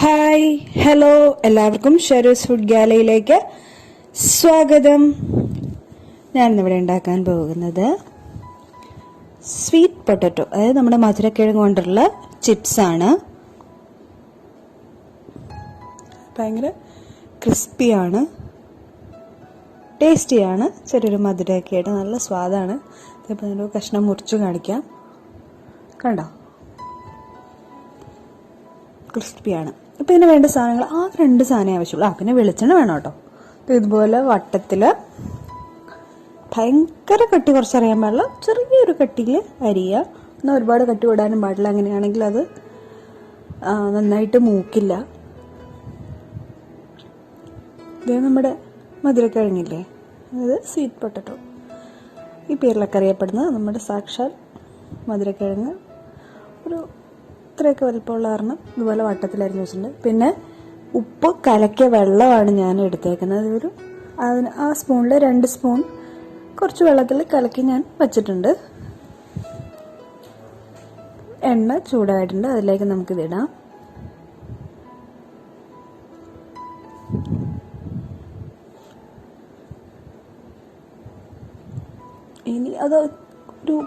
Hi hello എല്ലാവർക്കും ഷെറൂസ് food ഗാലയിലേക്ക് സ്വാഗതം. ഞാനിന്നിവിടെ ഉണ്ടാക്കാൻ പോകുന്നത് സ്വീറ്റ് പൊട്ടറ്റോ, അതായത് നമ്മുടെ മധുരക്കിഴങ്ങ് കൊണ്ടുള്ള ചിപ്സാണ്. ഭയങ്കര ക്രിസ്പിയാണ്, ടേസ്റ്റിയാണ്, ചെറിയൊരു മധുരമൊക്കെ ആയിട്ട് നല്ല സ്വാദാണ്. ഇതിപ്പോൾ ഒരു കഷ്ണം മുറിച്ച് കാണിക്കാം. കണ്ടോ, ക്രിസ്പിയാണ്. ഇപ്പം ഇതിന് വേണ്ട സാധനങ്ങൾ ആ രണ്ട് സാധനമേ ആവശ്യമുള്ളൂ. പിന്നെ വെളിച്ചെണ്ണ വേണം കേട്ടോ. അപ്പം ഇതുപോലെ വട്ടത്തിൽ ഭയങ്കര കട്ടി കുറച്ചറിയാൻ പാടില്ല, ചെറിയൊരു കട്ടിയിൽ അരിയുക. എന്നാൽ ഒരുപാട് കട്ടി വിടാനും പാടില്ല. അങ്ങനെയാണെങ്കിൽ അത് നന്നായിട്ട് മൂക്കില്ല. ഇത് നമ്മുടെ മധുരക്കിഴങ്ങില്ലേ, അതായത് സ്വീറ്റ് പൊട്ടറ്റോ, ഈ പേരിലൊക്കെ അറിയപ്പെടുന്ന നമ്മുടെ സാക്ഷാൽ മധുരക്കിഴങ്ങ്. ഒരു ഇത്രയൊക്കെ വലിപ്പമുള്ള കാരണം ഇതുപോലെ വട്ടത്തിൽ അരിഞ്ഞ് വെച്ചിട്ടുണ്ട്. പിന്നെ ഉപ്പ് കലക്കിയ വെള്ളമാണ് ഞാൻ എടുത്തേക്കുന്നത്. അതിന് ആ സ്പൂണിൽ 2 സ്പൂൺ കുറച്ച് വെള്ളത്തിൽ കലക്കി ഞാൻ വച്ചിട്ടുണ്ട്. എണ്ണ ചൂടായിട്ടുണ്ട്, അതിലേക്ക് നമുക്കിതിടാം. ഇനി അത് ഒരു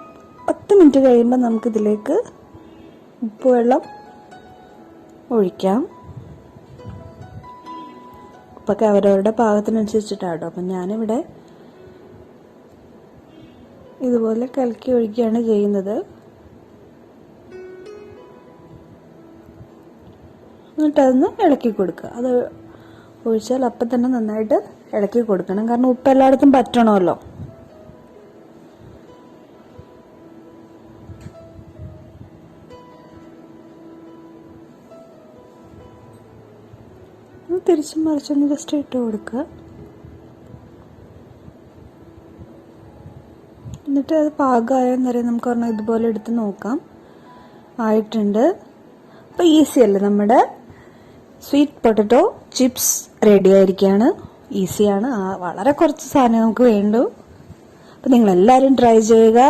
10 മിനിറ്റ് കഴിയുമ്പോൾ നമുക്കിതിലേക്ക് ഉപ്പുവെള്ളം ഒഴിക്കാം. ഉപ്പൊക്കെ അവരവരുടെ പാകത്തിനനുസരിച്ചിട്ടാട്ടോ. അപ്പം ഞാനിവിടെ ഇതുപോലെ കലക്കി ഒഴിക്കുകയാണ് ചെയ്യുന്നത്. എന്നിട്ടതൊന്ന് ഇളക്കി കൊടുക്കുക. അത് ഒഴിച്ചാൽ അപ്പം തന്നെ നന്നായിട്ട് ഇളക്കി കൊടുക്കണം, കാരണം ഉപ്പ് എല്ലായിടത്തും പറ്റണമല്ലോ. തിരിച്ചും മറിച്ചൊന്ന് ജസ്റ്റ് ഇട്ട് കൊടുക്കുക. എന്നിട്ട് അത് പാകമായെന്നറിയാം നമുക്ക് പറഞ്ഞാൽ ഇതുപോലെ എടുത്ത് നോക്കാം. ആയിട്ടുണ്ട്. അപ്പോൾ ഈസി അല്ലേ, നമ്മുടെ സ്വീറ്റ് പൊട്ടറ്റോ ചിപ്സ് റെഡി ആയിരിക്കുകയാണ്. ഈസിയാണ്, വളരെ കുറച്ച് സാധനം നമുക്ക് വേണ്ടു. അപ്പം നിങ്ങളെല്ലാവരും ട്രൈ ചെയ്യുക.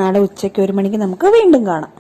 നാളെ ഉച്ചയ്ക്ക് 1 മണിക്ക് നമുക്ക് വീണ്ടും കാണാം.